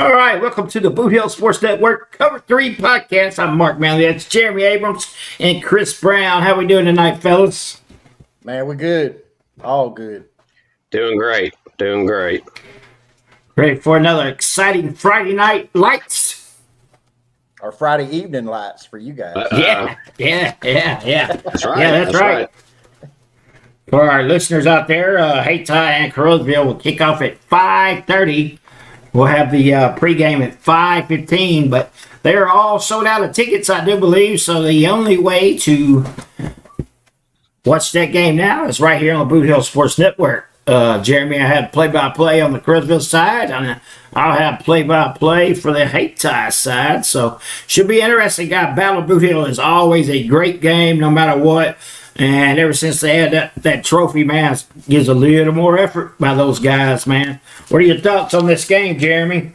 All right, welcome to the Bootheel Sports Network Cover 3 podcast. I'm Mark Manley. That's Jeremy Abrams and Chris Brown. How we doing tonight, fellas? Man, we're good. All good. Doing great. Ready for another exciting Friday night lights? Or Friday evening lights for you guys. Yeah. That's right. Yeah, that's right. For our listeners out there, Hayti and Carrollsville will kick off at 5:30. We'll have the pregame at 5:15, but they're all sold out of tickets, I do believe. So the only way to watch that game now is right here on the Bootheel Sports Network. Jeremy, I had play-by-play on the Carrollsville side, and I'll have play-by-play for the Hayti side. So should be interesting. Guy, Battle of Bootheel is always a great game, no matter what. And ever since they had that trophy, man, it gives a little more effort by those guys, man. What are your thoughts on this game, Jeremy?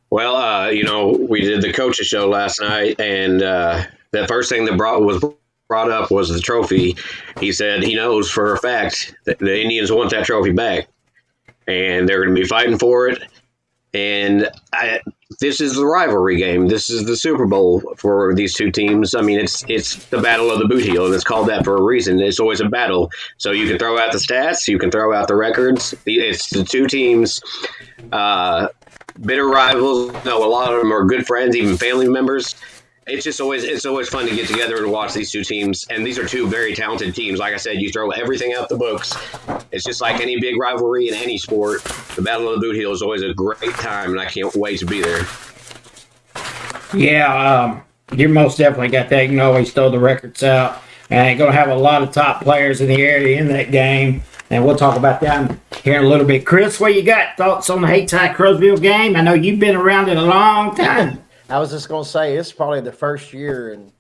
Well, we did the coaches show last night, and the first thing that was brought up was the trophy. He said he knows for a fact that the Indians want that trophy back, and they're going to be fighting for it. And this is the rivalry game. This is the Super Bowl for these two teams. I mean, it's the Battle of the Bootheel, and it's called that for a reason. It's always a battle. So you can throw out the stats, you can throw out the records. It's the two teams, bitter rivals. No, a lot of them are good friends, even family members. It's always fun to get together and watch these two teams. And these are two very talented teams. Like I said, you throw everything out the books. It's just like any big rivalry in any sport. The Battle of the Bootheel is always a great time, and I can't wait to be there. Yeah, you most definitely got that. You can always throw the records out. And you're going to have a lot of top players in the area in that game. And we'll talk about that here in a little bit. Chris, what you got? Thoughts on the Hayti-Carrollsville game? I know you've been around it a long time. I was just going to say, it's probably the first year, and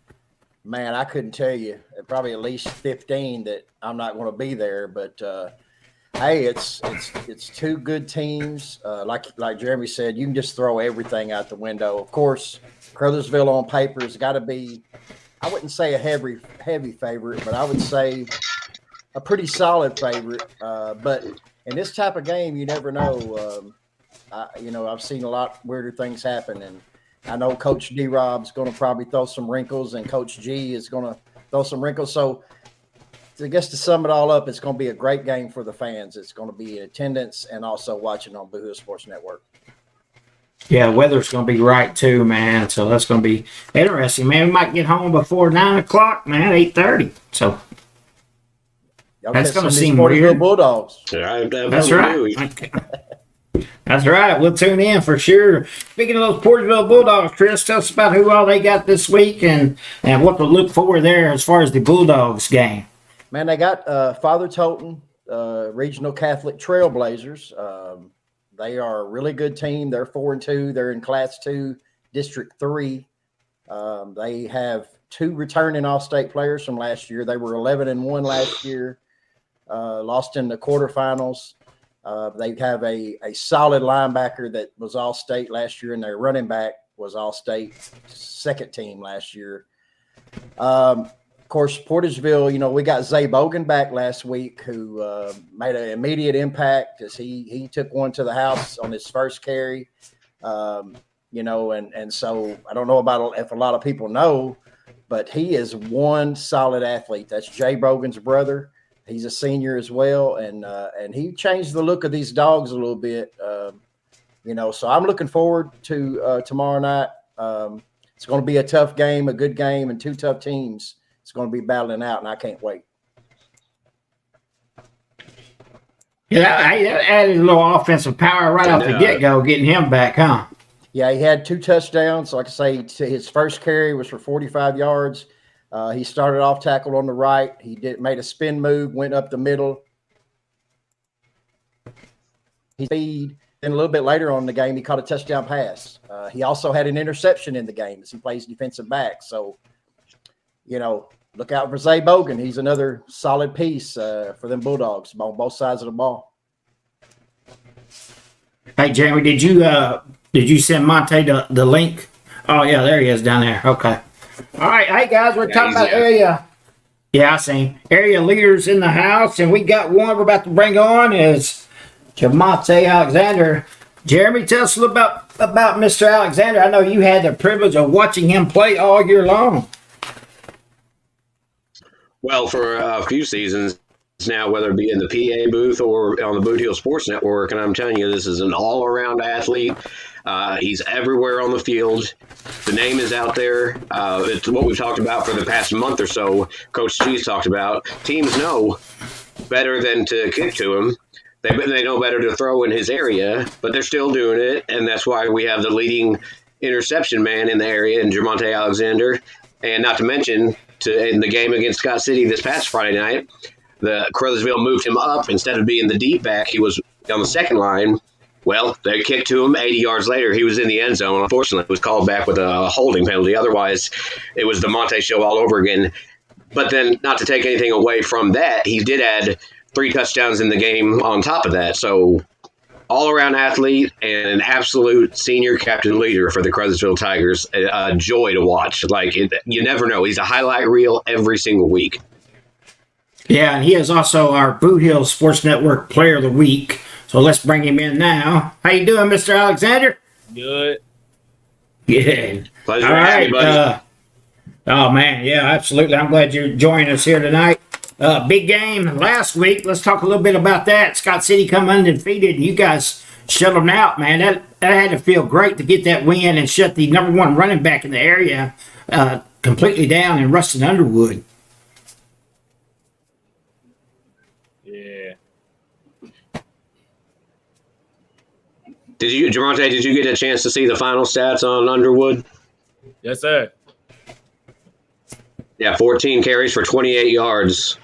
man, I couldn't tell you, probably at least 15 that I'm not going to be there. But hey, it's two good teams. Like Jeremy said, you can just throw everything out the window. Of course, Carrollsville on paper has got to be, I wouldn't say a heavy favorite, but I would say a pretty solid favorite. But in this type of game, you never know. I've seen a lot weirder things happen, and I know Coach D-Rob's going to probably throw some wrinkles, and Coach G is going to throw some wrinkles. So I guess to sum it all up, it's going to be a great game for the fans. It's going to be in attendance and also watching on Bootheel Sports Network. Yeah, weather's going to be right too, man. So that's going to be interesting, man. We might get home before 9 o'clock, man, 8:30. So that's going to seem weird. Bulldogs. That's right. That's right. We'll tune in for sure. Speaking of those Porterville Bulldogs, Chris, tell us about who all they got this week and what to look for there as far as the Bulldogs game. Man, they got Father Tolton, Regional Catholic Trailblazers. They are a really good team. They're 4-2. They're in Class 2, District 3. They have two returning All-State players from last year. They were 11-1 last year, lost in the quarterfinals. They have a solid linebacker that was All-State last year, and their running back was All-State second team last year. Of course, Porterville, we got Zay Bogan back last week, who made an immediate impact as he took one to the house on his first carry. And so I don't know about if a lot of people know, but he is one solid athlete. That's Jay Bogan's brother. He's a senior as well, and he changed the look of these dogs a little bit. So I'm looking forward to tomorrow night. It's going to be a tough game, a good game, and two tough teams. It's going to be battling out, and I can't wait. Yeah, that added a little offensive power right off the get-go, getting him back, huh? Yeah, he had 2 touchdowns. Like I say, his first carry was for 45 yards. He started off tackled on the right. He made a spin move, went up the middle. Then a little bit later on in the game, he caught a touchdown pass. He also had an interception in the game as he plays defensive back. So, look out for Zay Bogan. He's another solid piece for them Bulldogs on both sides of the ball. Hey, Jeremy, did you send Monte the link? Oh, yeah, there he is down there. Okay. All right, hey guys, we're talking about area. Yeah, I seen area leaders in the house, and we got one we're about to bring on is Jamonte Alexander. Jeremy, tell us a little about Mr. Alexander. I know you had the privilege of watching him play all year long. Well, for a few seasons now, whether it be in the PA booth or on the Bootheel Sports Network, and I'm telling you, this is an all-around athlete. He's everywhere on the field. The name is out there. It's what we've talked about for the past month or so. Coach G's talked about. Teams know better than to kick to him. They know better to throw in his area, but they're still doing it, and that's why we have the leading interception man in the area, in Jamonte Alexander. And not to mention, in the game against Scott City this past Friday night, the Caruthersville moved him up. Instead of being the deep back, he was on the second line. Well, they kicked to him 80 yards later. He was in the end zone. Unfortunately, it was called back with a holding penalty. Otherwise, it was the Monte show all over again. But then, not to take anything away from that, he did add 3 touchdowns in the game on top of that. So, all-around athlete and an absolute senior captain leader for the Caruthersville Tigers. A joy to watch. You never know. He's a highlight reel every single week. Yeah, and he is also our Bootheel Sports Network Player of the Week. So let's bring him in now. How you doing, Mr. Alexander? Good. Good. Pleasure All right. buddy. Oh, man. Yeah, absolutely. I'm glad you're joining us here tonight. Big game last week. Let's talk a little bit about that. Scott City come undefeated, and you guys shut them out, man. That had to feel great to get that win and shut the number 1 running back in the area completely down in Rustin Underwood. Yeah. Jamonte, did you get a chance to see the final stats on Underwood? Yes, sir. Yeah, 14 carries for 28 yards.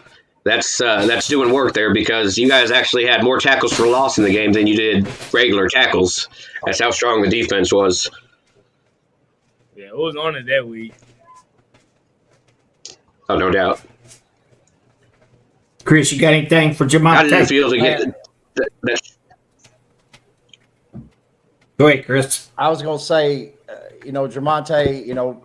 That's doing work there because you guys actually had more tackles for loss in the game than you did regular tackles. That's how strong the defense was. Yeah, it was on it that week. Oh, no doubt. Chris, you got anything for Jamonte? How did it feel to get that? Go ahead, Chris. I was going to say, Jamonte,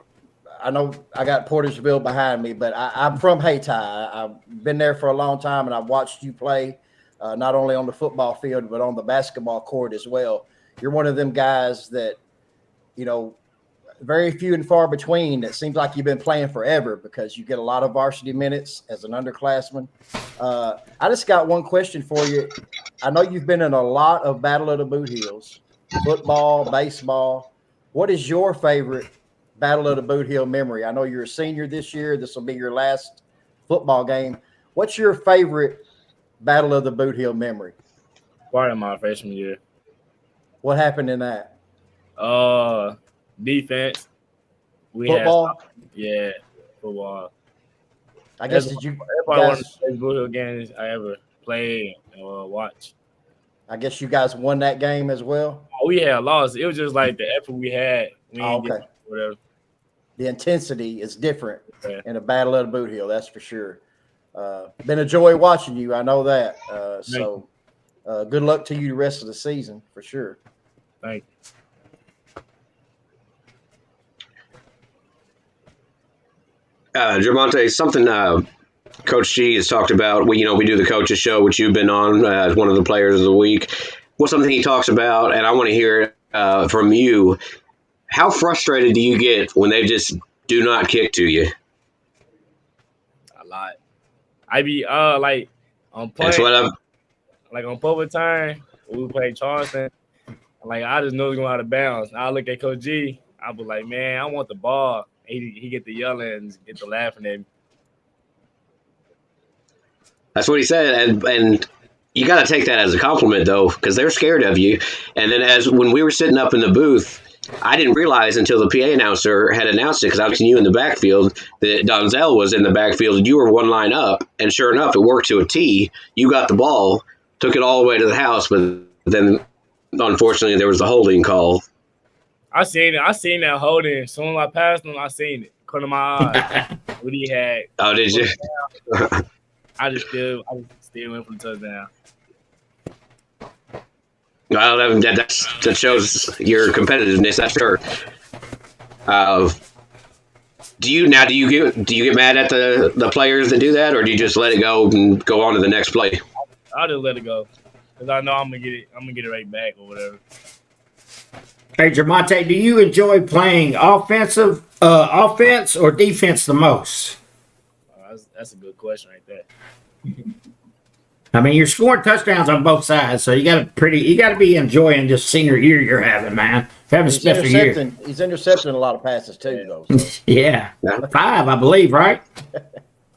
I know I got Portersville behind me, but I'm from Hayti. I've been there for a long time, and I've watched you play not only on the football field, but on the basketball court as well. You're one of them guys that, very few and far between. It seems like you've been playing forever because you get a lot of varsity minutes as an underclassman. I just got one question for you. I know you've been in a lot of Battle of the Bootheels, football, baseball. What is your favorite Battle of the Bootheel memory? I know you're a senior this year. This will be your last football game. What's your favorite Battle of the Bootheel memory? Part of my freshman year. What happened in that? Defense. Football? Yeah, football. I guess That's did you probably one of guys, the best Bootheel games I ever played or watched. I guess you guys won that game as well? We had lost. It was just like the effort we had. We didn't get whatever. The intensity is different Yeah. in a Battle of the Bootheel, that's for sure. Been a joy watching you. I know that. Good luck to you the rest of the season for sure. Thank you. Jamonte, something Coach G has talked about. We do the coaches show, which you've been on as one of the players of the week. What's something he talks about, and I want to hear it from you. How frustrated do you get when they just do not kick to you? A lot. I be like on play, That's what I'm. like on public time when we play Charleston. Like I just know it's going out of bounds. I look at Coach G. I be like, man, I want the ball. He get the yelling and get the laughing at me. That's what he said, and you got to take that as a compliment though, because they're scared of you. And then when we were sitting up in the booth, I didn't realize until the PA announcer had announced it, because I was seeing you in the backfield, that Donzel was in the backfield and you were one line up. And sure enough, it worked to a T. You got the ball, took it all the way to the house, but then unfortunately there was the holding call. I seen it. I seen that holding. As soon as I passed him, I seen it. Come to my eyes. What he had. Oh, did you? I just still went for the touchdown. Well, that shows your competitiveness. That's sure. Do you get mad at the players that do that, or do you just let it go and go on to the next play? I'll just let it go because I know I'm gonna get it. I'm gonna get it right back or whatever. Hey, Jermonte, do you enjoy playing offense or defense the most? That's a good question right there. I mean, you're scoring touchdowns on both sides, so you got to be enjoying this senior year you're having, man. Having a special year. He's intercepting a lot of passes too, though. So. Yeah, 5, I believe, right?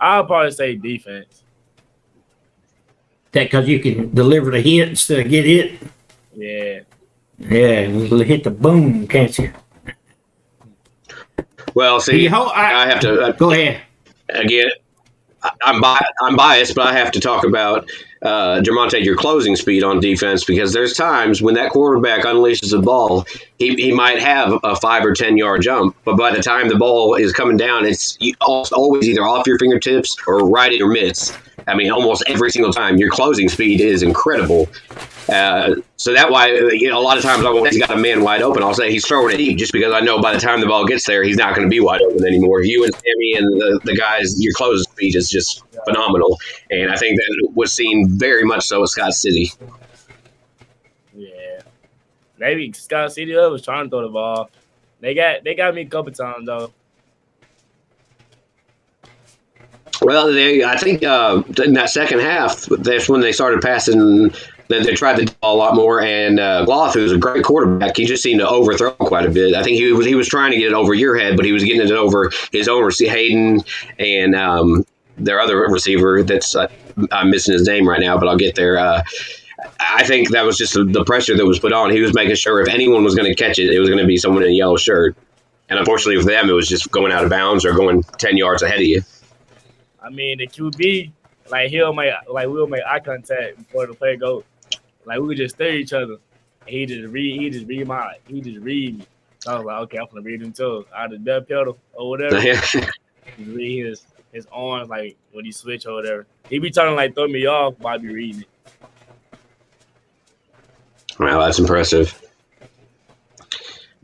I'll probably say defense. That because you can deliver the hit instead of get hit. Yeah. Yeah, you hit the boom, can't you? Well, see, I have to go ahead. Again. I'm biased, but I have to talk about Jermonte, your closing speed on defense, because there's times when that quarterback unleashes the ball, he might have a 5 or 10 yard jump, but by the time the ball is coming down, it's always either off your fingertips or right in your mitts. I mean, almost every single time. Your closing speed is incredible. So that why, a lot of times he's got a man wide open, I'll say he's throwing it deep just because I know by the time the ball gets there, he's not going to be wide open anymore. You and Sammy and the guys, your closing speed is just phenomenal. And I think that was seen very much so at Scott City. Yeah. Maybe Scott City was trying to throw the ball. They got me a couple times, though. Well, I think in that second half, that's when they started passing. They tried the ball a lot more, and Gloth, who's a great quarterback, he just seemed to overthrow quite a bit. I think he was trying to get it over your head, but he was getting it over his own receiver, Hayden, and their other receiver. That's I'm missing his name right now, but I'll get there. I think that was just the pressure that was put on. He was making sure if anyone was going to catch it, it was going to be someone in a yellow shirt. And unfortunately for them, it was just going out of bounds or going 10 yards ahead of you. I mean, the QB, we'll make eye contact before the play goes. Like, we would just stare at each other. And he just read me. So I was like, okay, I'm gonna read him too. Out of the death pedal or whatever. Just read his arms, like when he switch or whatever. He be trying to throw me off, but I be reading it. Wow, that's impressive.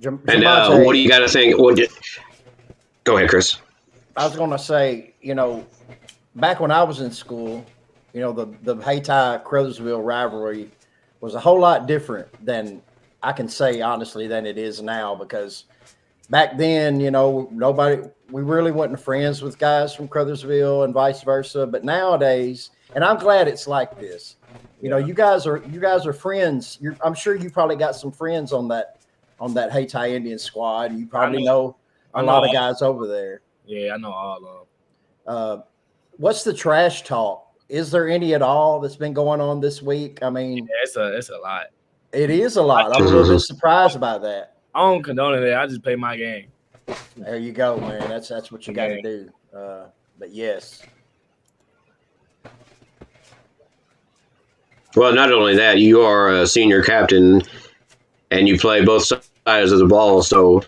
And what do you got to think? Go ahead, Chris. I was going to say, back when I was in school, the Hayti-Crothersville rivalry was a whole lot different than I can say, honestly, than it is now. Because back then, we really wasn't friends with guys from Crothersville and vice versa. But nowadays, and I'm glad it's like this. You guys are friends. I'm sure you probably got some friends on that Hayti Indian squad. You probably know a lot of guys over there. Yeah, I know all of them. What's the trash talk? Is there any at all that's been going on this week? I mean, yeah, it's a lot. It is a lot. I'm a little bit surprised by that. I don't condone it. I just play my game. There you go, man. That's what you got to do. But yes. Well, not only that, you are a senior captain, and you play both sides of the ball. So,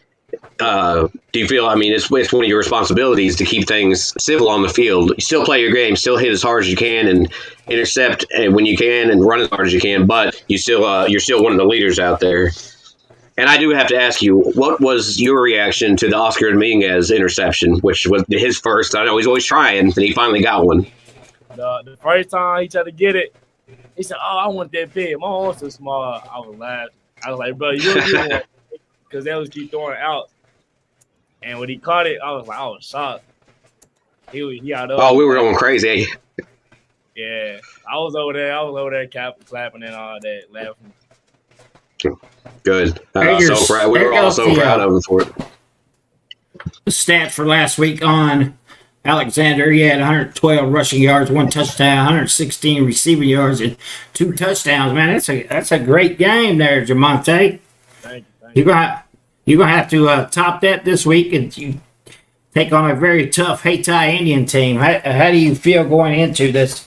do you feel? I mean, it's one of your responsibilities to keep things civil on the field. You still play your game, still hit as hard as you can, and intercept when you can, and run as hard as you can. But you're still one of the leaders out there. And I do have to ask you, what was your reaction to the Oscar Dominguez interception, which was his first? I know he's always trying, and he finally got one. The first time he tried to get it, he said, "Oh, I want that big. My arm's too small." I was laughing. I was like, "Bro, you don't get one," because they was keep throwing out. And when he caught it, I was shocked. He out of. Oh, we were going crazy. Yeah, I was over there, clapping and all that, laughing. Good. So proud. We were all so proud of him for it. The stats for last week on Alexander, he had 112 rushing yards, 1 touchdown, 116 receiving yards, and 2 touchdowns. Man, that's a great game there, Jermonte. Thank you. You're gonna have to top that this week, and you take on a very tough Hayti Indian team. How do you feel going into this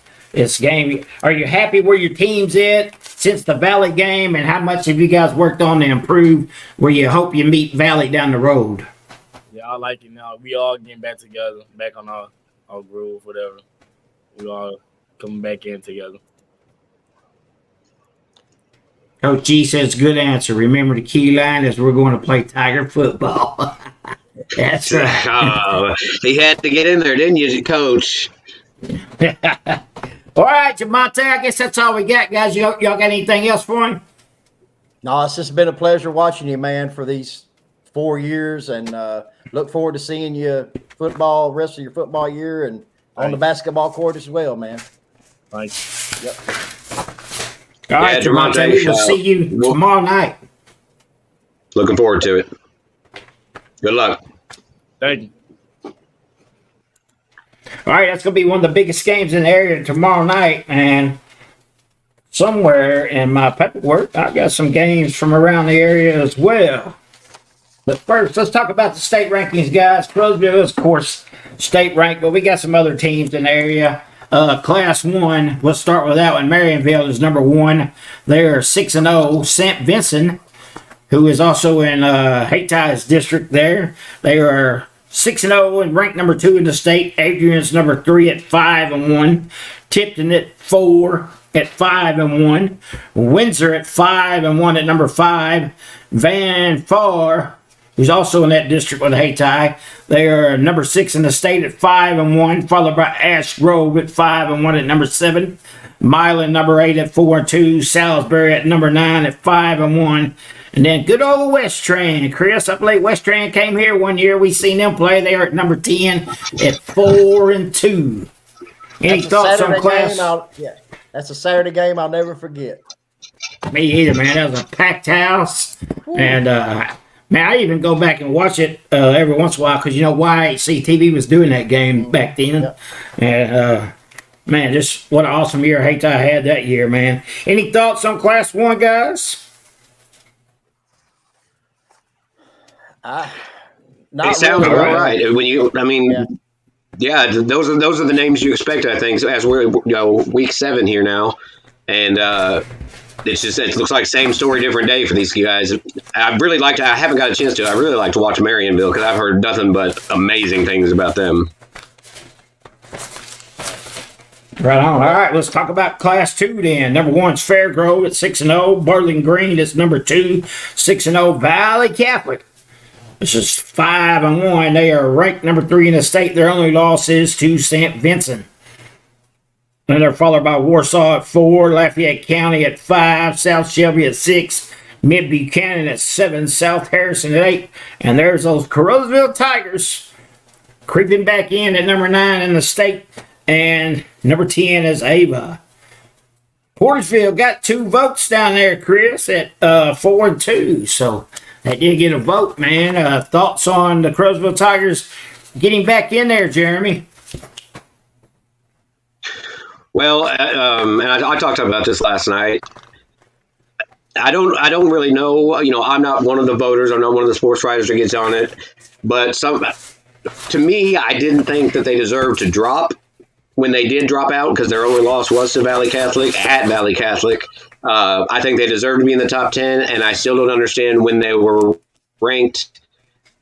game? Are you happy where your team's at since the Valley game, and how much have you guys worked on to improve where you hope you meet Valley down the road? Yeah, I like it now. We all getting back together, back on our groove, whatever. We all coming back in together. Coach G says, good answer. Remember, the key line is we're going to play Tiger football. That's right. He had to get in there, didn't you, Coach? All right, Jermonte, I guess that's all we got, guys. Y'all got anything else for him? No, it's just been a pleasure watching you, man, for these 4 years, and look forward to seeing you rest of your football year, and on the basketball court as well, man. Like, Yep. All right, Javante, we will see you tomorrow night. Looking forward to it. Good luck. thank you. All right, that's going to be one of the biggest games in the area tomorrow night. And somewhere in my paperwork, I got some games from around the area as well. But first, let's talk about the state rankings, guys. Crosville is, of course, state ranked, but we got some other teams in the area. Class 1, let's start with that one. Marionville is number 1. They're 6-0. St. Vincent, who is also in Haytai's district there, they are 6-0 and ranked number 2 in the state. Adrian's number 3 at 5-1. Tipton at 4 at 5-1. Windsor at 5-1 at number 5. Van Far, who's also in that district with Haytai, they are number 6 in the state at 5-1, followed by Ash Grove at 5-1 at number 7. Milan number 8 at 4-2. Salisbury at number 9 at 5-1. And then good old West Train. Chris, I believe West Train came here one year. We seen them play. They are at number 10 at 4-2. Any thoughts on class? That's a Saturday game I'll never forget. Me either, man. That was a packed house. And, man, I even go back and watch it every once in a while because, you know, YHC-TV was doing that game back then. Yep. And, man, just what an awesome year Haytai had that year, man. Any thoughts on Class 1, guys? It sounds really all right. When you, I mean, yeah, those are the names you expect. I think as we're week 7 here now, and it looks like same story, different day for these guys. I haven't got a chance to. I really like to watch Marionville because I've heard nothing but amazing things about them. Right on. All right, let's talk about Class 2 then. Number 1 is Fairgrove at 6-0. Burling Green is number 2, 6-0. Valley Catholic. This is 5-1. They are ranked number 3 in the state. Their only loss is to St. Vincent. And they're followed by Warsaw at 4, Lafayette County at 5, South Shelby at 6, Mid Buchanan at 7, South Harrison at 8. And there's those Carrozville Tigers creeping back in at number 9 in the state. And number 10 is Ava. Portersville got 2 votes down there, Chris, at 4-2. So they did get a vote, man. Thoughts on the Crosville Tigers getting back in there, Jeremy? Well, and I talked about this last night. I don't really know. You know, I'm not one of the voters. I'm not one of the sports writers that gets on it. But to me, I didn't think that they deserved to drop when they did drop out because their only loss was to Valley Catholic at Valley Catholic. I think they deserve to be in the top 10, and I still don't understand when they were ranked.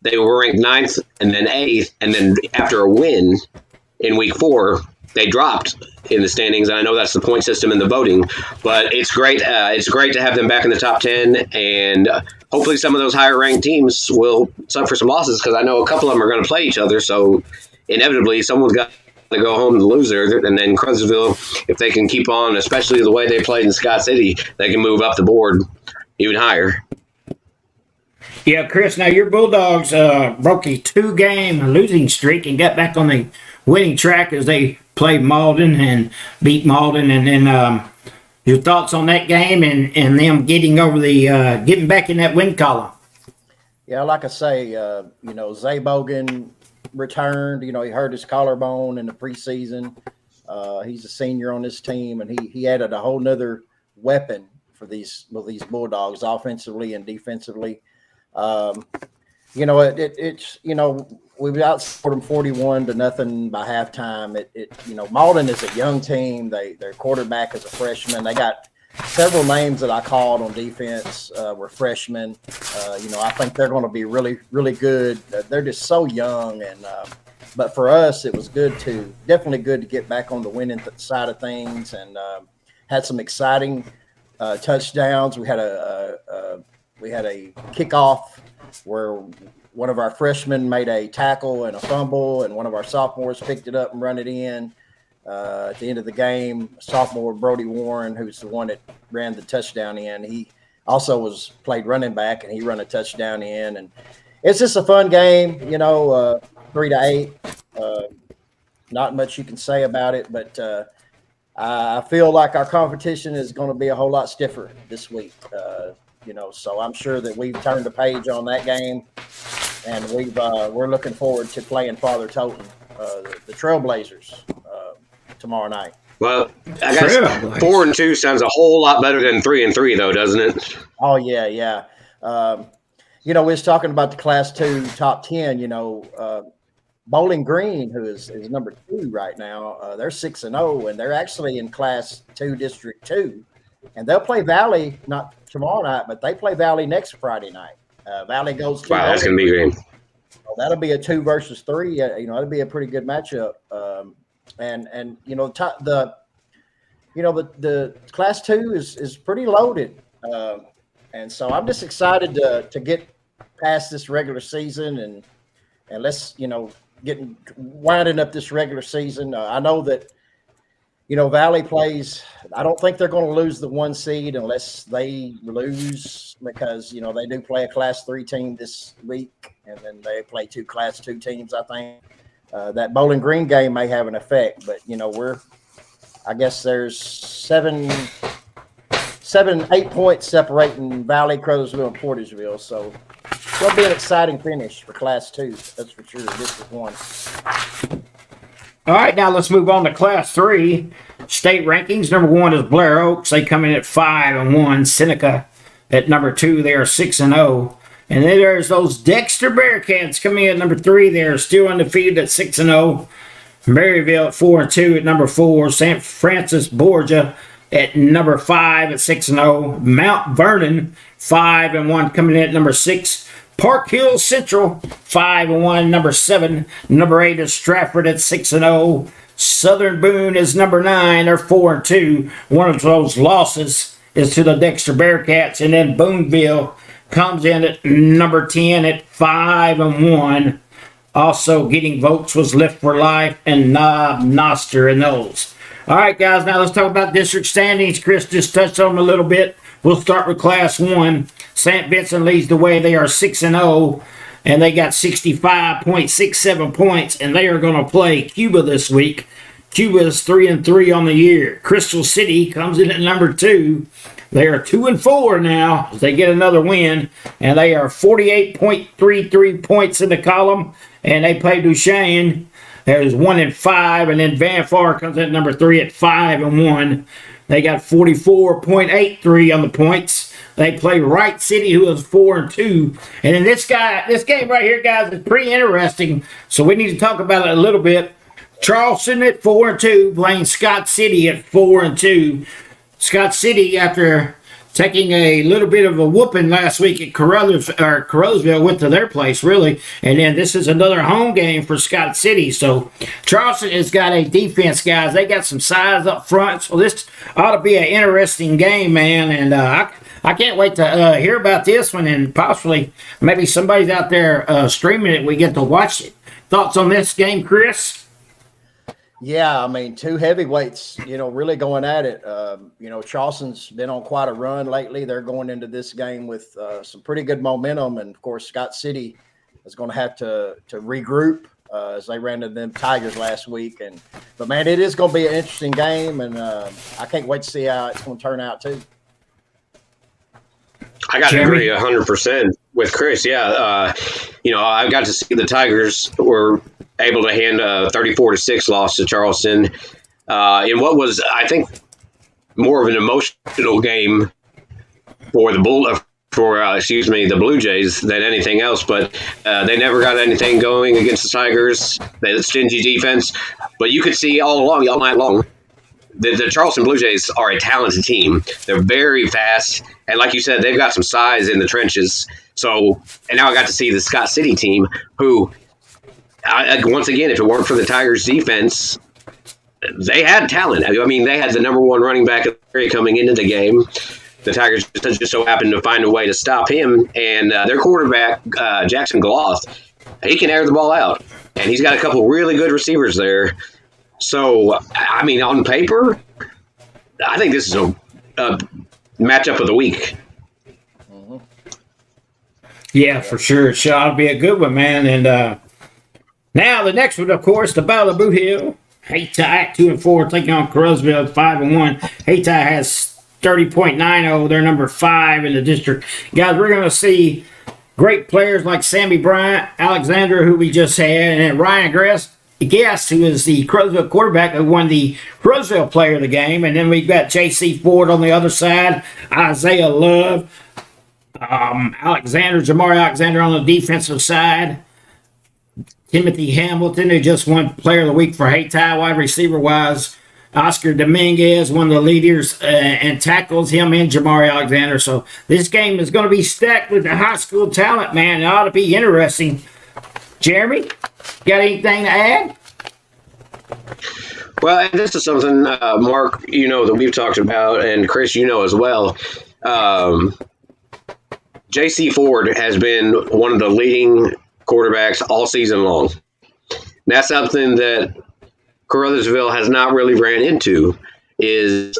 They were ranked 9th and then 8th, and then after a win in week 4, they dropped in the standings. And I know that's the point system in the voting, but it's great. It's great to have them back in the top 10, and hopefully some of those higher ranked teams will suffer some losses because I know a couple of them are going to play each other. So inevitably, someone's got to go home the loser, and then Crosville, if they can keep on, especially the way they played in Scott City, they can move up the board even higher. Yeah, Chris, now your Bulldogs broke a 2-game losing streak and got back on the winning track as they played Malden and beat Malden. And then your thoughts on that game and them getting over getting back in that win column? Yeah, like I say, Zay Bogan returned. You know, he hurt his collarbone in the preseason. He's a senior on this team, and he added a whole nother weapon for these Bulldogs, offensively and defensively. It's we've outscored them 41-0 by halftime. Malden is a young team. Their quarterback is a freshman. They got several names that I called on defense were freshmen. I think they're going to be really, really good. They're just so young, but for us, it was definitely good to get back on the winning side of things, and had some exciting touchdowns. We had a kickoff where one of our freshmen made a tackle and a fumble, and one of our sophomores picked it up and run it in. At the end of the game, sophomore Brody Warren, who's the one that ran the touchdown in, also was played running back, and he run a touchdown in. And it's just a fun game, 3-8. Not much you can say about it, but I feel like our competition is going to be a whole lot stiffer this week. So I'm sure that we've turned the page on that game, and we're looking forward to playing Father Toten, the Trailblazers, tomorrow night. Well, I guess 4-2 sounds a whole lot better than 3-3, though, doesn't it? Oh yeah. We was talking about the Class 2 top 10. Bowling Green, who is number 2 right now, they're 6-0, and they're actually in Class 2 District 2, and they'll play Valley not tomorrow night, but they play Valley next Friday night. Valley goes to that's gonna be great. That'll be a 2 versus 3. That'll be a pretty good matchup. The Class 2 is pretty loaded, and so I'm just excited to get past this regular season and let's winding up this regular season. I know that Valley plays. I don't think they're going to lose the 1 seed unless they lose, because they do play a Class 3 team this week, and then they play 2 Class 2 teams. I think that Bowling Green game may have an effect, but I guess there's 8 points separating Valley, Crothersville, and Portersville. So it'll be an exciting finish for Class 2. That's for sure. District 1. All right, now let's move on to Class 3. State rankings. Number 1 is Blair Oaks. They come in at 5-1. Seneca at number 2. They are 6-0. And then there's those Dexter Bearcats coming in at number 3. They are still undefeated at 6-0. Maryville at 4-2 at number 4. St. Francis Borgia at number 5 at 6-0. Mount Vernon 5-1 coming in at number 6. Park Hill Central 5-1, number 7. Number 8 is Stratford at 6-0. Southern Boone is number 9. They're 4-2. One of those losses is to the Dexter Bearcats, and then Booneville comes in at number 10 at 5-1. Also getting votes was Lift for Life and Knob Noster in those. All right, guys, now let's talk about district standings. Chris just touched on them a little bit. We'll start with Class 1. St. Vincent leads the way. They are 6-0, and they got 65.67 points, and they are going to play Cuba this week. Cuba is 3-3 on the year. Crystal City comes in at number 2. They are 2-4 now as they get another win, and they are 48.33 points in the column, and they play Duchesne. There's 1-5, and then Van Far comes in at number 3 at 5-1. They got 44.83 on the points. They play Wright City, who is 4-2. And then this game right here, guys, is pretty interesting. So we need to talk about it a little bit. Charleston at 4-2, playing Scott City at 4-2. Scott City, after taking a little bit of a whooping last week at Carruthersville, went to their place, really. And then this is another home game for Scott City. So Charleston has got a defense, guys. They got some size up front. So this ought to be an interesting game, man. And I can't wait to hear about this one, and possibly maybe somebody's out there streaming it. We get to watch it. Thoughts on this game, Chris? Yeah, I mean, 2 heavyweights, really going at it. Charleston's been on quite a run lately. They're going into this game with some pretty good momentum. And, of course, Scott City is going to have to regroup as they ran into them Tigers last week. But, man, it is going to be an interesting game, and I can't wait to see how it's going to turn out, too. I got to agree 100% with Chris. Yeah, I got to see the Tigers were able to hand a 34-6 loss to Charleston in what was, I think, more of an emotional game for the Blue Jays than anything else. But they never got anything going against the Tigers. They had a stingy defense, but you could see all night long. The Charleston Blue Jays are a talented team. They're very fast, and like you said, they've got some size in the trenches. So, and now I got to see the Scott City team, who, once again, if it weren't for the Tigers' defense, they had talent. I mean, they had the number 1 running back of the area coming into the game. The Tigers just so happened to find a way to stop him, and their quarterback, Jackson Gloth, he can air the ball out, and he's got a couple really good receivers there. So, I mean, on paper, I think this is a matchup of the week. Yeah, for sure. It shall be a good one, man. And now the next one, of course, the Battle of Bootheel. Hayti at 2-4, taking on Carruthville at 5-1. Hayti has 30.90. They're number 5 in the district. Guys, we're going to see great players like Sammy Bryant, Alexander, who we just had, and then Ryan Guest, who is the Carruthville quarterback, who won the Carruthville Player of the Game. And then we've got J.C. Ford on the other side, Isaiah Love, Jamari Alexander on the defensive side. Timothy Hamilton, who just won Player of the Week for Hayti, wide receiver-wise. Oscar Dominguez, one of the leaders and tackles, him and Jamari Alexander. So this game is going to be stacked with the high school talent, man. It ought to be interesting. Jeremy, got anything to add? Well, and this is something, Mark, that we've talked about, and Chris, as well. J.C. Ford has been one of the leading quarterbacks all season long. That's something that Carruthville has not really ran into, is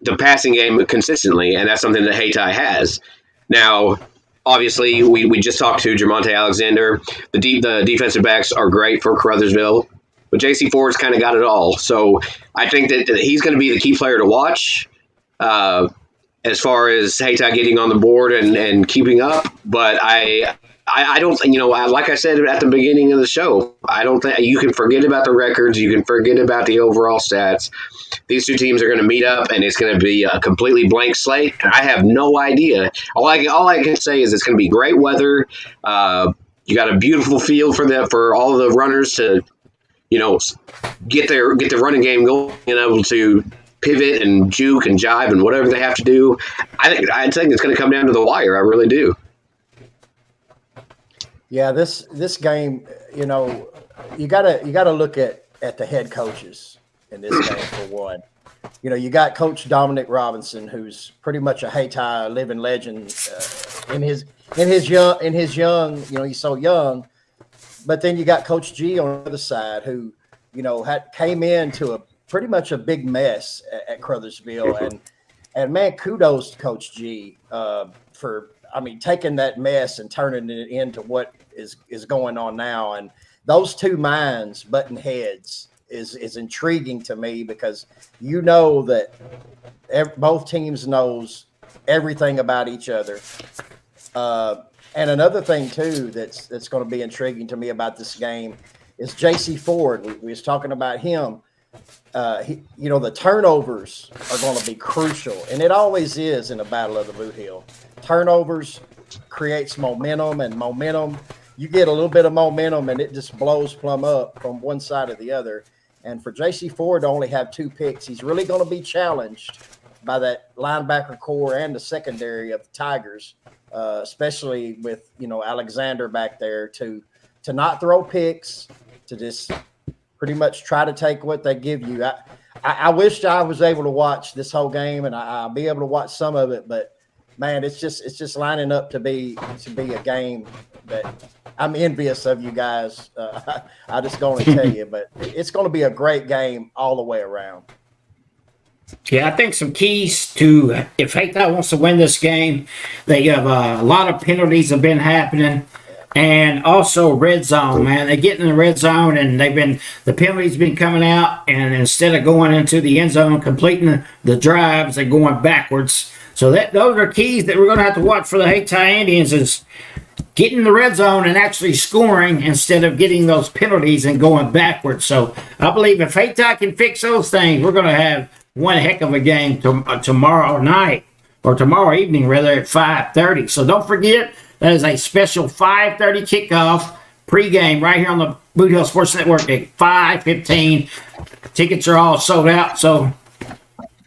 the passing game consistently, and that's something that Hayti has. Now, obviously, we just talked to Jermonte Alexander. The defensive backs are great for Carruthville, but J.C. Ford's kind of got it all. So I think that he's going to be the key player to watch as far as Hayti getting on the board and keeping up. But I don't, like I said at the beginning of the show, I don't think you can forget about the records. You can forget about the overall stats. These two teams are going to meet up, and it's going to be a completely blank slate. And I have no idea. All I can say is it's going to be great weather. You got a beautiful field for all of the runners to, get the running game going and able to pivot and juke and jive and whatever they have to do. I think it's going to come down to the wire. I really do. Yeah, this game, you gotta look at the head coaches in this game for one. You got Coach Dominic Robinson, who's pretty much a Hayti living legend in his young. He's so young. But then you got Coach G on the other side, who came into pretty much a big mess at Carruthville, and man, kudos to Coach G for taking that mess and turning it into what is going on now. And those two minds butting heads is intriguing to me, because that both teams knows everything about each other. And another thing too that's going to be intriguing to me about this game is J.C. Ford. We was talking about him. The turnovers are going to be crucial, and it always is in a battle of the Bootheel. Turnovers creates momentum, and momentum, you get a little bit of momentum and it just blows plumb up from one side or the other. And for J.C. Ford to only have 2 picks, he's really going to be challenged by that linebacker core and the secondary of the Tigers, especially with Alexander back there to not throw picks, to just pretty much try to take what they give you. I wished I was able to watch this whole game, and I'll be able to watch some of it, but man, it's just lining up to be a game that I'm envious of you guys. I just going to tell you, but it's going to be a great game all the way around. Yeah, I think some keys to, if Hayti wants to win this game, they have a lot of penalties have been happening. And also red zone, man. They get in the red zone, and the penalties been coming out, and instead of going into the end zone, completing the drives, they're going backwards. So those are keys that we're going to have to watch for the Hayti Indians, is getting in the red zone and actually scoring instead of getting those penalties and going backwards. So I believe if Hayti can fix those things, we're going to have one heck of a game tomorrow night, or tomorrow evening rather, at 5:30. So don't forget, that is a special 5:30 kickoff pregame right here on the Bootheel Sports Network at 5:15. Tickets are all sold out, so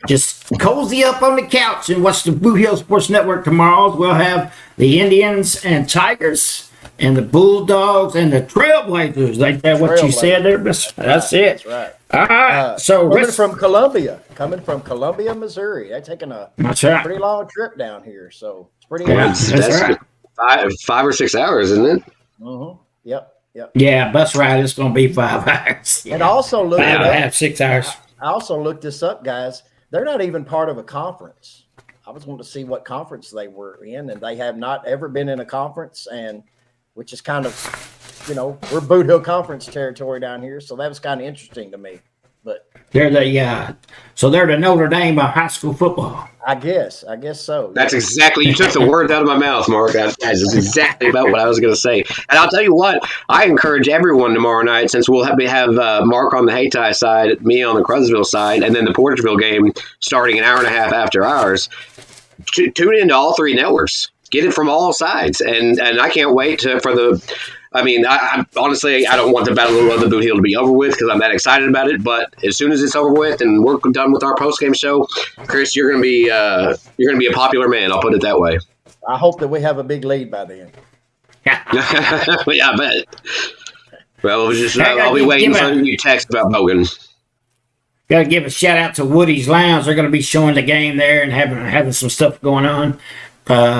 just cozy up on the couch and watch the Bootheel Sports Network tomorrow. We'll have the Indians and Tigers and the Bulldogs and the Trailblazers. Like that, what you said there? That's it. That's right. All right. So coming from Columbia, Missouri. They're taking a pretty long trip down here, so it's pretty interesting. That's right. 5 or 6 hours, isn't it? Mm-hmm. Yep. Yeah, bus ride is going to be 5 hours. Yeah. And also look 5.5, 6 hours. I also looked this up, guys. They're not even part of a conference. I was wanting to see what conference they were in, and they have not ever been in a conference, and which is kind of, we're Boot Hill Conference territory down here, so that was kind of interesting to me. But they're the Notre Dame of high school football. I guess so. That's exactly, you took the words out of my mouth, Mark. That is exactly about what I was going to say. And I'll tell you what, I encourage everyone tomorrow night, since we'll have Mark on the Hayti side, me on the Crutchville side, and then the Porterville game starting an hour and a half after ours. Tune into all three networks. Get it from all sides. And I can't wait for the. I honestly, I don't want the Battle of the Bootheel to be over with because I'm that excited about it. But as soon as it's over with and we're done with our post game show, Chris, you're gonna be a popular man. I'll put it that way. I hope that we have a big lead by then. Yeah, I bet. Well, I'll be waiting for you text about Bogan. Got to give a shout out to Woody's Lounge. They're going to be showing the game there and having some stuff going on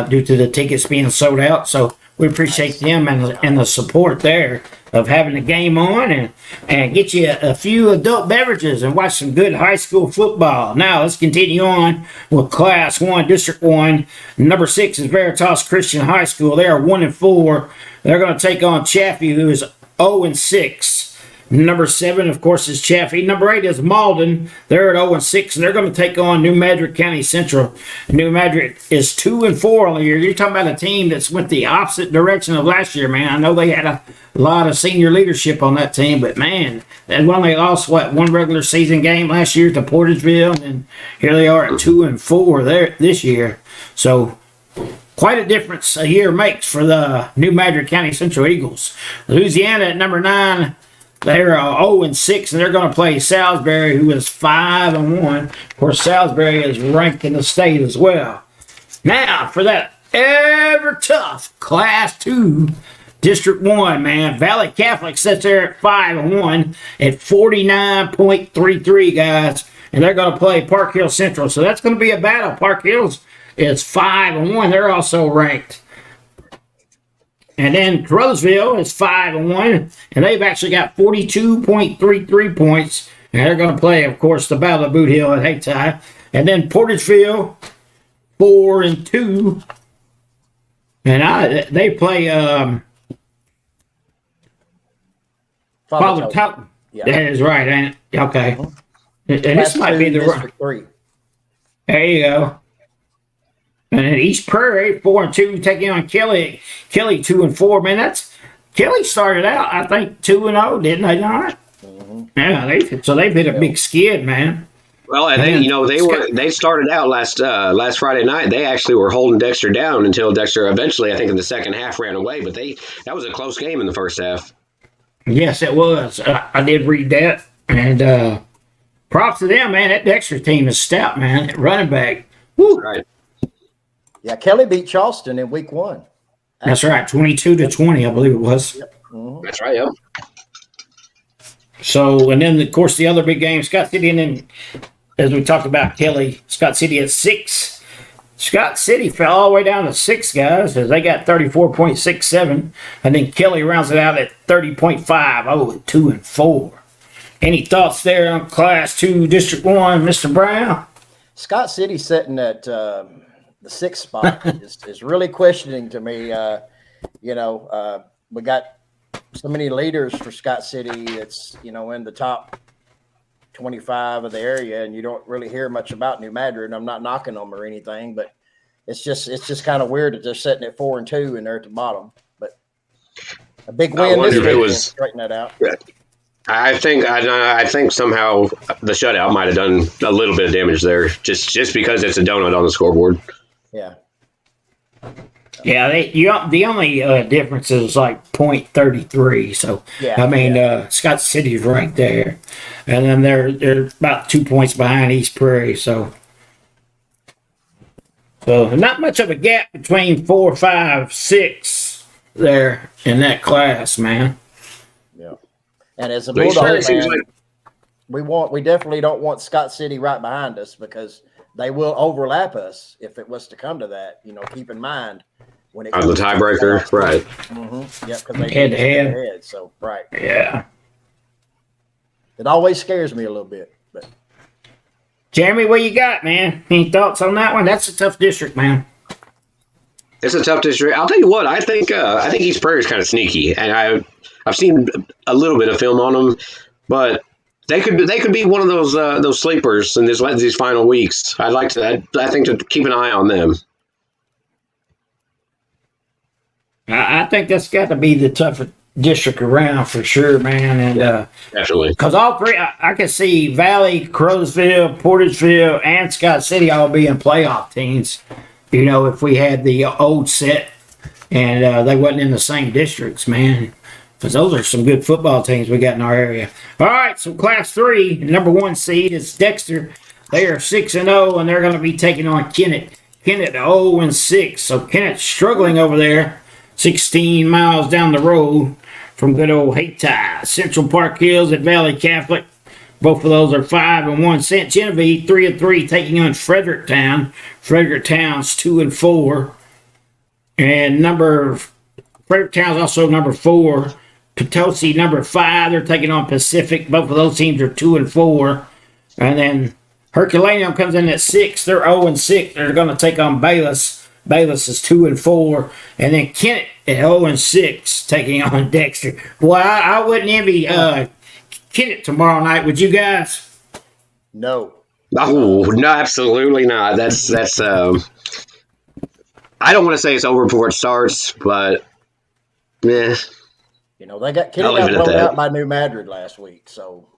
due to the tickets being sold out. So we appreciate them and the support there of having the game on and get you a few adult beverages and watch some good high school football. Now let's continue on with Class 1, District 1. Number 6 is Veritas Christian High School. They are 1-4. They're going to take on Chaffee, who is 0-6. Number 7, of course, is Chaffee. Number 8 is Malden. They're at 0-6, and they're going to take on New Madrid County Central. New Madrid is 2-4 on the year. You're talking about a team that's went the opposite direction of last year, man. I know they had a lot of senior leadership on that team, but man, they only lost one regular season game last year to Portageville, and here they are at 2-4 there this year. So quite a difference a year makes for the New Madrid County Central Eagles. Louisiana at number 9. They're 0-6, and they're going to play Salisbury, who is 5-1. Of course, Salisbury is ranked in the state as well. Now, for that ever tough Class 2, District 1, man, Valley Catholic sits there at 5-1 at 49.33, guys, and they're going to play Park Hill Central. So that's going to be a battle. Park Hills is 5-1. They're also ranked. And then Carruthersville is 5-1, and they've actually got 42.33 points. And they're going to play, of course, the Battle of Bootheel at Hayti. And then Portageville, 4-2, and they play Father Towton. Yeah. That is right, ain't it? Okay. Mm-hmm. And this might be the District 3. There you go. And then East Prairie, 4-2, taking on Kelly. Kelly, 2-4. Man, Kelly started out, I think, 2-0, didn't they not? Mm-hmm. Yeah, they've hit a big skid, man. Well, and they started out last Friday night. They actually were holding Dexter down until Dexter eventually, I think, in the second half ran away. But that was a close game in the first half. Yes, it was. I did read that, and props to them, man. That Dexter team is stout, man. That running back, woo. Right. Yeah, Kelly beat Charleston in week 1. That's right, 22-20, I believe it was. Yep. Mm-hmm. That's right, yep. So, and then, of course, the other big game, Scott City, and then, as we talked about, Kelly, Scott City at 6. Scott City fell all the way down to 6, guys, as they got 34.67. And then Kelly rounds it out at 30.5. Oh, 2-4. Any thoughts there on Class 2, District 1, Mr. Brown? Scott City sitting at the 6th spot is really questioning to me. We got so many leaders for Scott City. It's, in the top 25 of the area, and you don't really hear much about New Madrid. I'm not knocking them or anything, but it's just kind of weird that they're sitting at 4-2 and they're at the bottom. But a big win this week to straighten that out. I think somehow the shutout might have done a little bit of damage there, just because it's a donut on the scoreboard. Yeah. Yeah, the only difference is like 0.33. So yeah, Scott City's right there, and then they're about 2 points behind East Prairie. So not much of a gap between 4, 5, 6 there in that class, man. Yeah, and as a Bulldog fan, we definitely don't want Scott City right behind us because they will overlap us if it was to come to that. Keep in mind when it comes the tiebreaker, right? Mm-hmm. Yep, because they head to head. So right, yeah, it always scares me a little bit, but Jeremy, what you got, man? Any thoughts on that one? That's a tough district, man. It's a tough district. I'll tell you what. I think East Prairie is kind of sneaky, and I've seen a little bit of film on them, but they could be one of those sleepers in these final weeks. I think to keep an eye on them. I think that's got to be the toughest district around for sure, man. And Definitely. because all three, I can see Valley, Crowsville, Portageville, and Scott City all being playoff teams. You know, if we had the old set and they wasn't in the same districts, man. Because those are some good football teams we got in our area. All right, so Class 3, number 1 seed is Dexter. They are 6-0, and they're going to be taking on Kennett. Kennett 0-6, so Kennett's struggling over there, 16 miles down the road from good old Hayti. Central Park Hills at Valley Catholic. Both of those are 5-1. St. Genevieve 3-3 taking on Fredericktown. Fredericktown's 2-4. And Fredericktown's also number 4. Potosi number 5. They're taking on Pacific. Both of those teams are 2-4. And then Herculaneum comes in at 6. They're 0-6. They're going to take on Bayless. Bayless is 2-4. And then Kennett at 0-6 taking on Dexter. Well, I wouldn't envy Kennett tomorrow night, would you guys? No. Oh, no, absolutely not. That's I don't want to say it's over before it starts, but yeah. You know, Kennett got blown out by New Madrid last week, so.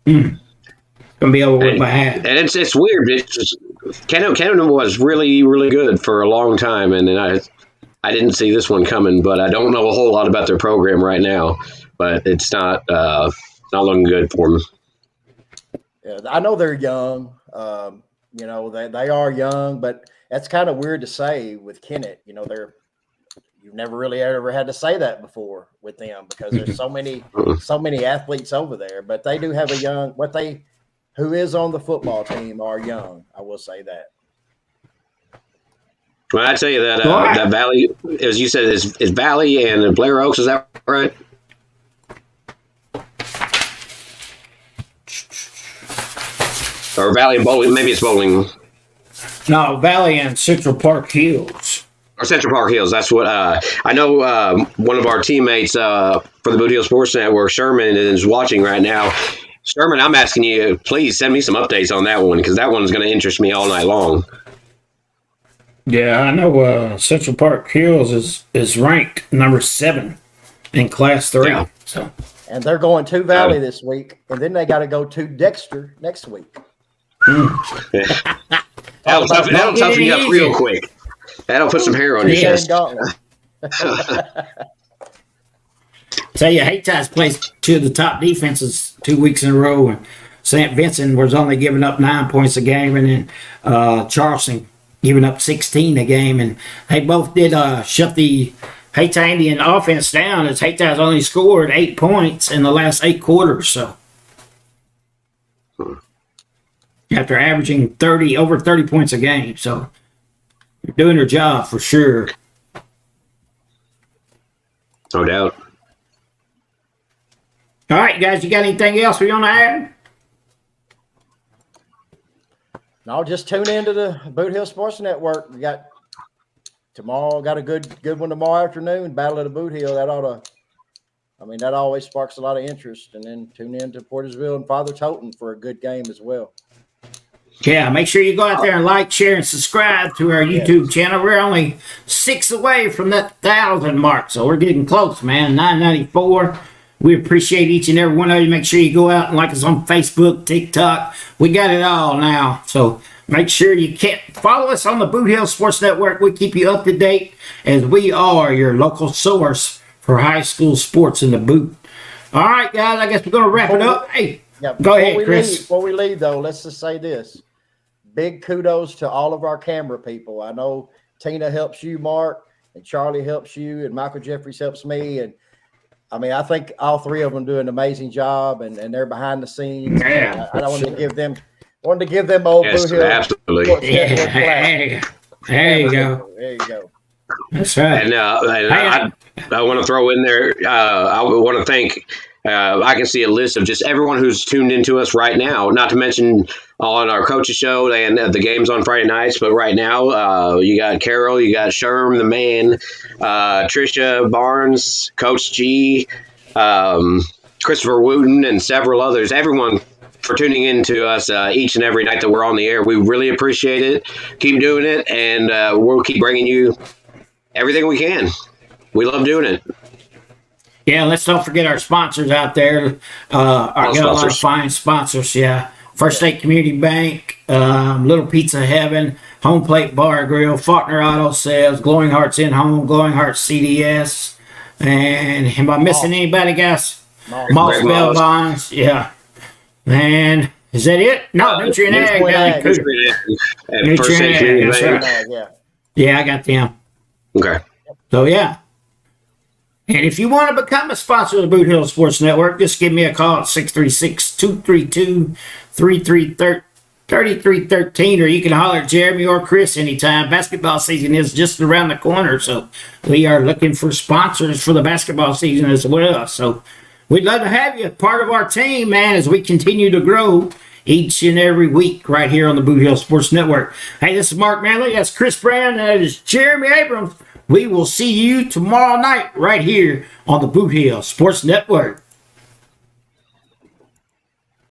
Gonna be over with my hat. And it's weird. It's just, Kennett was really, really good for a long time, and then I didn't see this one coming, but I don't know a whole lot about their program right now. But it's not looking good for them. Yeah, I know they're young. You know, they are young, but that's kind of weird to say with Kennett. You know, you've never really ever had to say that before with them because there's so many athletes over there. But they do have who is on the football team are young. I will say that. Well, I tell you that that Valley, as you said, is Valley and Blair Oaks. Is that right? Or Valley and Bowling? Maybe it's Bowling. No, Valley and Central Park Hills. Or Central Park Hills. That's what I know. One of our teammates for the Bootheel Sports Network, Sherman, is watching right now. Sherman, I'm asking you, please send me some updates on that one because that one's going to interest me all night long. Yeah, I know Central Park Hills is ranked number 7 in Class 3. Yeah. So, and they're going to Valley this week, and then they got to go to Dexter next week. That'll toughen you up real quick. That'll put some hair on your chest. Tell you, Hayti's played 2 of the top defenses 2 weeks in a row. And St. Vincent was only giving up 9 points a game, and then Charleston giving up 16 a game. And they both did shut the Hayti Indian offense down, as Hayti's only scored 8 points in the last 8 quarters. So after averaging over 30 points a game, so they're doing their job for sure. No doubt. All right, guys, you got anything else we want to add? No, just tune into the Bootheel Sports Network. We got a good one tomorrow afternoon, Battle of the Bootheel. That always sparks a lot of interest. And then tune in to Portageville and Father Toten for a good game as well. Yeah, make sure you go out there and like, share, and subscribe to our YouTube channel. We're only 6 away from that 1,000 mark, so we're getting close, man. 994. We appreciate each and every one of you. Make sure you go out and like us on Facebook, TikTok. We got it all now. So make sure you follow us on the Bootheel Sports Network. We keep you up to date as we are your local source for high school sports in the boot. All right, guys, I guess we're going to wrap it up. Hey, go ahead, Chris. Before we leave, though, let's just say this. Big kudos to all of our camera people. I know Tina helps you, Mark, and Charlie helps you, and Michael Jeffries helps me, and I think all 3 of them do an amazing job, and they're behind the scenes. Yeah, I wanted to give them old Bootheel. Absolutely. Yeah. There you go. There you go. That's right. And I want to throw in there. I want to thank I can see a list of just everyone who's tuned into us right now, not to mention on our coaches show and the games on Friday nights. But right now, you got Carol, you got Sherm, the man, Trisha Barnes, Coach G, Christopher Wooten, and several others. Everyone for tuning in to us each and every night that we're on the air. We really appreciate it. Keep doing it, and we'll keep bringing you everything we can. We love doing it. Yeah, let's don't forget our sponsors out there. Got a lot of fine sponsors. Yeah, First State Community Bank, Little Pizza Heaven, Home Plate Bar Grill, Faulkner Auto Sales, Glowing Hearts In Home, Glowing Hearts CDS, and am I missing anybody, guys? Moss Bell Bonds. Yeah, and is that it? No, Nutrient Ag. Nutrient Ag. That's right. Yeah, I got them. Okay. So yeah. And if you want to become a sponsor of the Bootheel Sports Network, just give me a call at 636-232-3313, or you can holler at Jeremy or Chris anytime. Basketball season is just around the corner, so we are looking for sponsors for the basketball season as well. So we'd love to have you part of our team, man, as we continue to grow each and every week right here on the Bootheel Sports Network. Hey, this is Mark Manley. That's Chris Brand. That is Jeremy Abrams. We will see you tomorrow night right here on the Bootheel Sports Network.